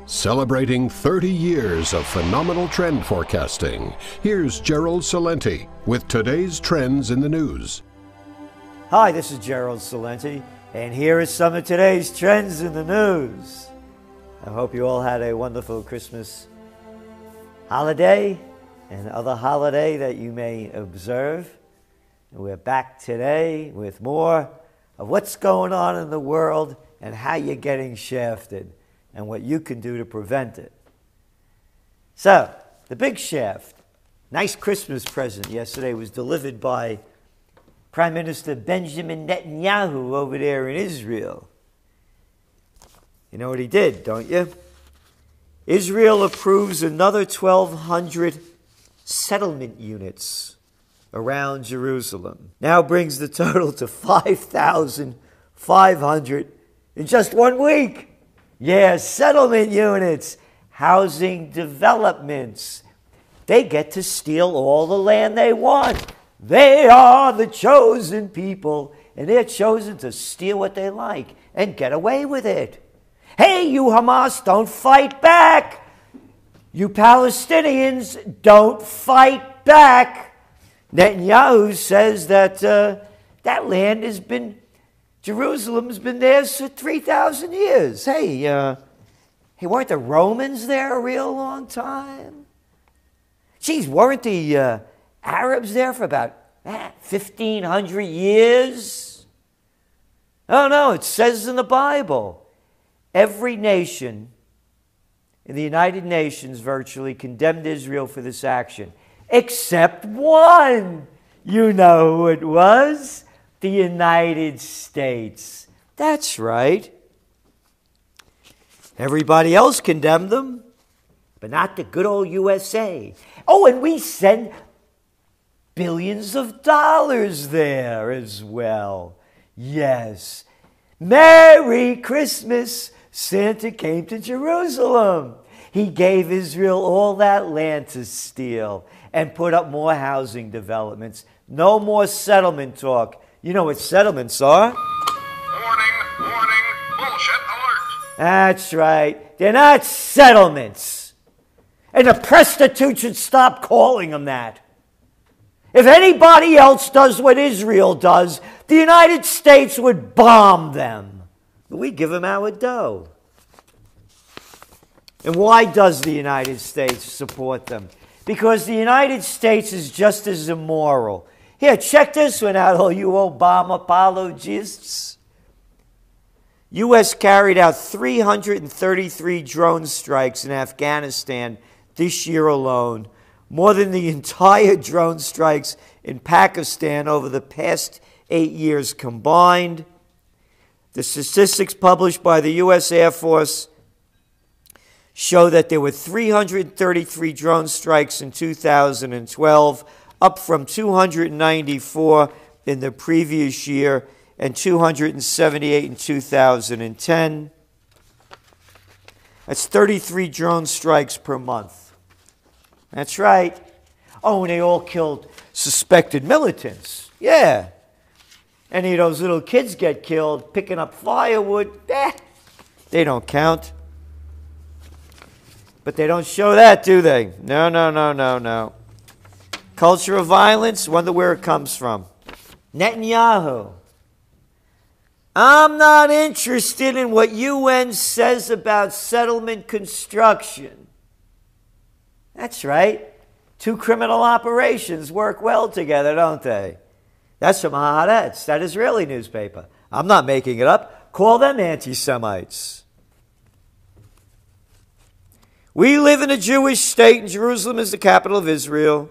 Celebrating 30 years of phenomenal trend forecasting, here's Gerald Celente with today's trends in the news. Hi, this is Gerald Celente, and here is some of today's trends in the news. I hope you all had a wonderful Christmas holiday and other holiday that you may observe. And we're back today with more of what's going on in the world and how you're getting shafted and what you can do to prevent it. So, the big shaft. Nice Christmas present yesterday was delivered by Prime Minister Benjamin Netanyahu over there in Israel. You know what he did, don't you? Israel approves another 1,200 settlement units around Jerusalem. Now brings the total to 5,500 in just 1 week. Yeah, settlement units, housing developments. They get to steal all the land they want. They are the chosen people, and they're chosen to steal what they like and get away with it. Hey, you Hamas, don't fight back. You Palestinians, don't fight back. Netanyahu says that that land has been, Jerusalem's been theirs for 3,000 years. Hey, weren't the Romans there a real long time? Geez, weren't the Arabs there for about 1,500 years? Oh no, it says in the Bible, every nation in the United Nations virtually condemned Israel for this action, except one. You know who it was? The United States. That's right. Everybody else condemned them, but not the good old USA. Oh, and we send billions of dollars there as well. Yes. Merry Christmas. Santa came to Jerusalem. He gave Israel all that land to steal and put up more housing developments. No more settlement talk. You know what settlements are? Warning, warning, bullshit alert. That's right. They're not settlements. And the prostitute should stop calling them that. If anybody else does what Israel does, the United States would bomb them. But we give them our dough. And why does the United States support them? Because the United States is just as immoral. Here, check this one out, all you Obama apologists. U.S. carried out 333 drone strikes in Afghanistan this year alone, more than the entire drone strikes in Pakistan over the past 8 years combined. The statistics published by the U.S. Air Force show that there were 333 drone strikes in 2012, up from 294 in the previous year and 278 in 2010. That's 33 drone strikes per month. That's right. Oh, and they all killed suspected militants. Yeah. Any of those little kids get killed picking up firewood, they don't count. But they don't show that, do they? No, no, no, no, no. Culture of violence, wonder where it comes from. Netanyahu. I'm not interested in what Yuen says about settlement construction. That's right. Two criminal operations work well together, don't they? That's from Haaretz, that Israeli newspaper. I'm not making it up. Call them anti-Semites. We live in a Jewish state, and Jerusalem is the capital of Israel.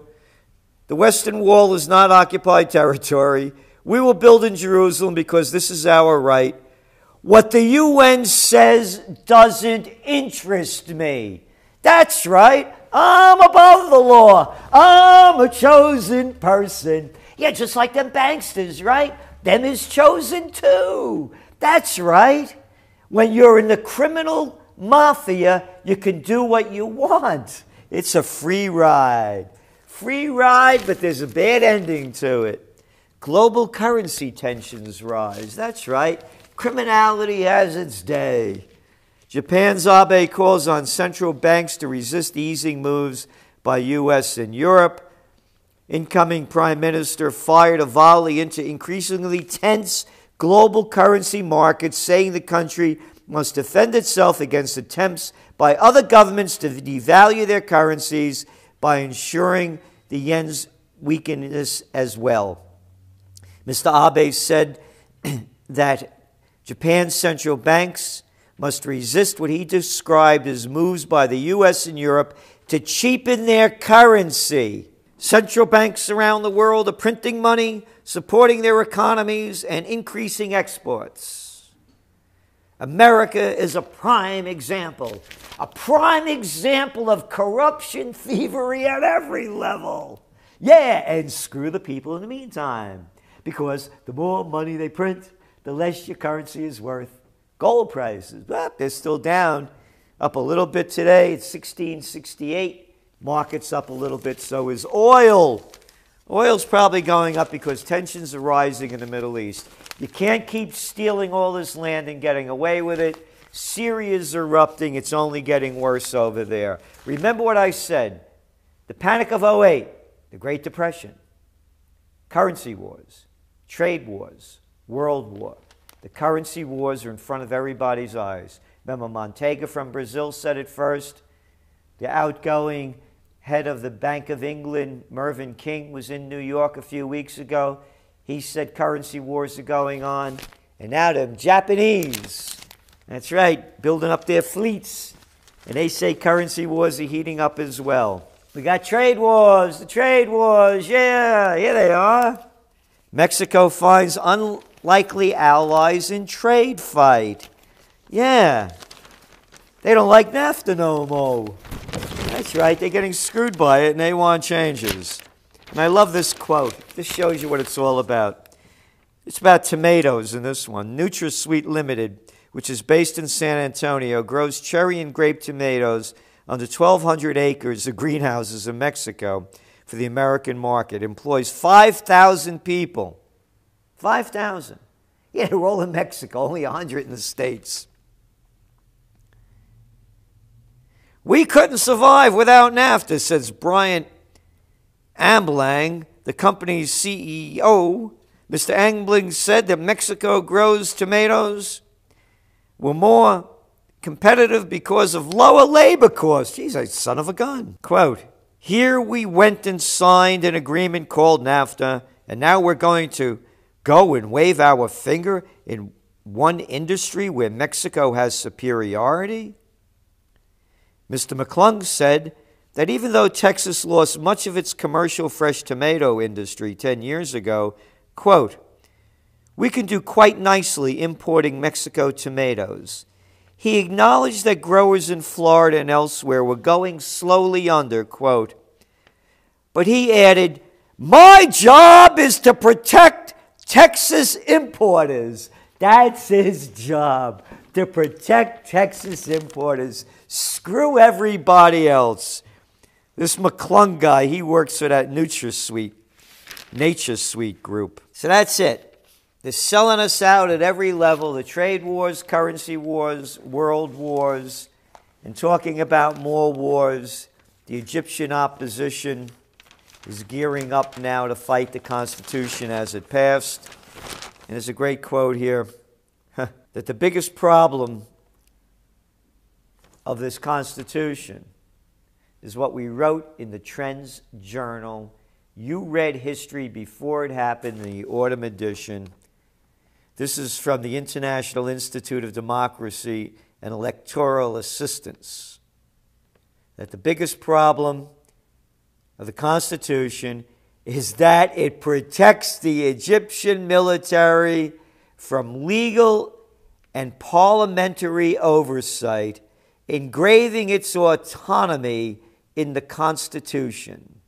The Western Wall is not occupied territory. We will build in Jerusalem because this is our right. What the UN says doesn't interest me. That's right. I'm above the law. I'm a chosen person. Yeah, just like them banksters, right? Them is chosen too. That's right. When you're in the criminal mafia, you can do what you want. It's a free ride. Free ride, but there's a bad ending to it. Global currency tensions rise. That's right. Criminality has its day. Japan's Abe calls on central banks to resist easing moves by U.S. and Europe. Incoming Prime Minister fired a volley into increasingly tense global currency markets, saying the country must defend itself against attempts by other governments to devalue their currencies by ensuring the yen's weakness as well. Mr. Abe said that Japan's central banks must resist what he described as moves by the U.S. and Europe to cheapen their currency. Central banks around the world are printing money, supporting their economies, and increasing exports. America is a prime example of corruption, thievery at every level. Yeah, and screw the people in the meantime, because the more money they print, the less your currency is worth. Gold prices, they're still down, up a little bit today. It's $16.68. Market's up a little bit, so is oil. Oil's probably going up because tensions are rising in the Middle East. You can't keep stealing all this land and getting away with it. Syria's erupting. It's only getting worse over there. Remember what I said. The Panic of '08, the Great Depression, currency wars, trade wars, world war. The currency wars are in front of everybody's eyes. Remember, Montega from Brazil said it first. The outgoing head of the Bank of England, Mervyn King, was in New York a few weeks ago. He said currency wars are going on. And now the Japanese, that's right, building up their fleets. And they say currency wars are heating up as well. We got trade wars, the trade wars, yeah, here they are. Mexico finds unlikely allies in trade fight. Yeah, they don't like NAFTA no more. That's right, they're getting screwed by it and they want changes. And I love this quote. This shows you what it's all about. It's about tomatoes in this one. NutraSweet Limited, which is based in San Antonio, grows cherry and grape tomatoes under 1,200 acres of greenhouses in Mexico for the American market. Employs 5,000 people. 5,000. Yeah, they're all in Mexico, only 100 in the States. We couldn't survive without NAFTA, says Brian Ambling, the company's CEO. Mr. Ambling said that Mexico grows tomatoes were more competitive because of lower labor costs. Geez, a son of a gun. Quote, here we went and signed an agreement called NAFTA, and now we're going to go and wave our finger in one industry where Mexico has superiority? Mr. McClung said that even though Texas lost much of its commercial fresh tomato industry 10 years ago, quote, we can do quite nicely importing Mexico tomatoes. He acknowledged that growers in Florida and elsewhere were going slowly under, quote, but he added, my job is to protect Texas importers. That's his job, to protect Texas importers. Screw everybody else. This McClung guy, he works for that NutraSweet group. So that's it. They're selling us out at every level. The trade wars, currency wars, world wars, and talking about more wars. The Egyptian opposition is gearing up now to fight the Constitution as it passed. And there's a great quote here, that the biggest problem of this Constitution is what we wrote in the Trends Journal. You read history before it happened in the autumn edition. This is from the International Institute of Democracy and Electoral Assistance. That the biggest problem of the Constitution is that it protects the Egyptian military from legal and parliamentary oversight, engraving its autonomy in the Constitution.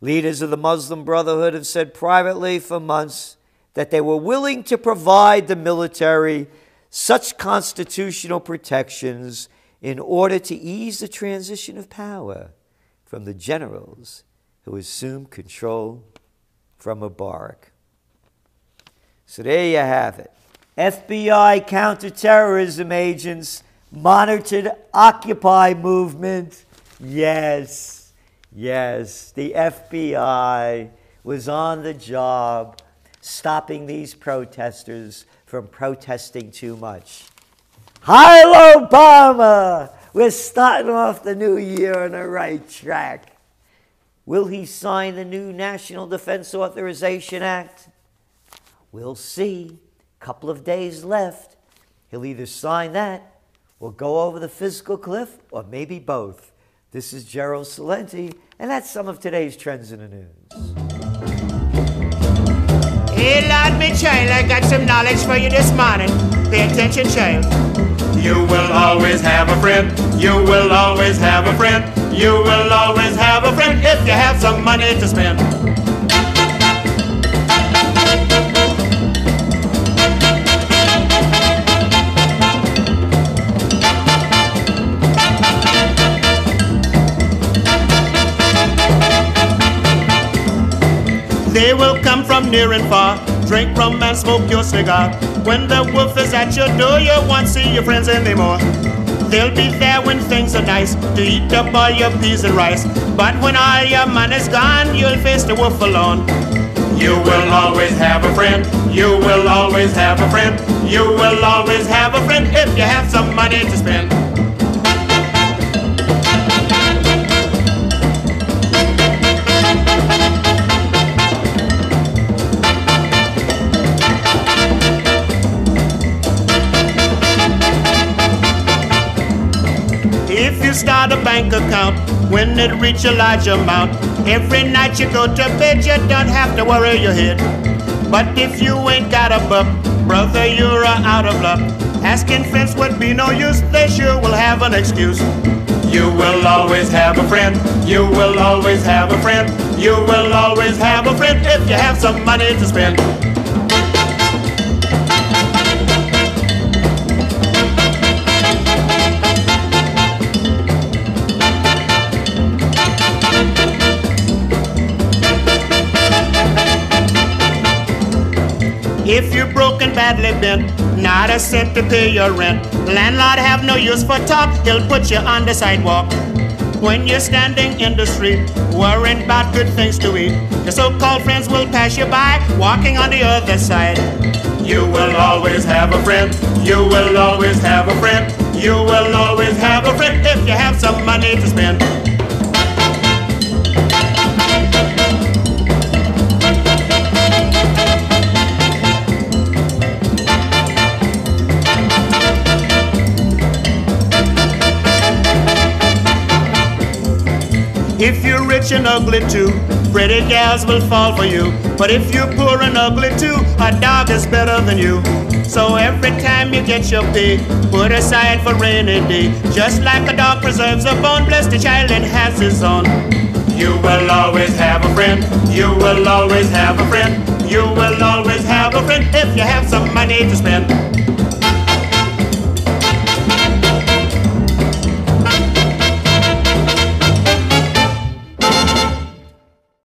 Leaders of the Muslim Brotherhood have said privately for months that they were willing to provide the military such constitutional protections in order to ease the transition of power from the generals who assumed control from Mubarak. So there you have it. FBI counterterrorism agents monitored Occupy movement. Yes, yes, the FBI was on the job stopping these protesters from protesting too much. Heil Obama! We're starting off the new year on the right track. Will he sign the new National Defense Authorization Act? We'll see. Couple of days left. He'll either sign that or go over the physical cliff, or maybe both. This is Gerald Celente, and that's some of today's trends in the news. Hey, Lord, me child, I got some knowledge for you this morning. Pay attention, child. You will always have a friend. You will always have a friend. You will always have a friend if you have some money to spend. They will come from near and far, drink rum and smoke your cigar. When the wolf is at your door, you won't see your friends anymore. They'll be there when things are nice, to eat up all your peas and rice. But when all your money's gone, you'll face the wolf alone. You will always have a friend. You will always have a friend. You will always have a friend if you have some money to spend. If you start a bank account, when it reach a large amount, every night you go to bed, you don't have to worry your head. But if you ain't got a buck, brother, you're out of luck. Asking friends would be no use, they sure will have an excuse. You will always have a friend. You will always have a friend. You will always have a friend if you have some money to spend. If you're broken, badly bent, not a cent to pay your rent, landlord have no use for talk, he'll put you on the sidewalk. When you're standing in the street, worrying about good things to eat, your so-called friends will pass you by, walking on the other side. You will always have a friend. You will always have a friend. You will always have a friend if you have some money to spend. If you're rich and ugly too, pretty gals will fall for you. But if you're poor and ugly too, a dog is better than you. So every time you get your pay, put aside for rainy day. Just like a dog preserves a bone, bless the child and has his own. You will always have a friend. You will always have a friend. You will always have a friend if you have some money to spend.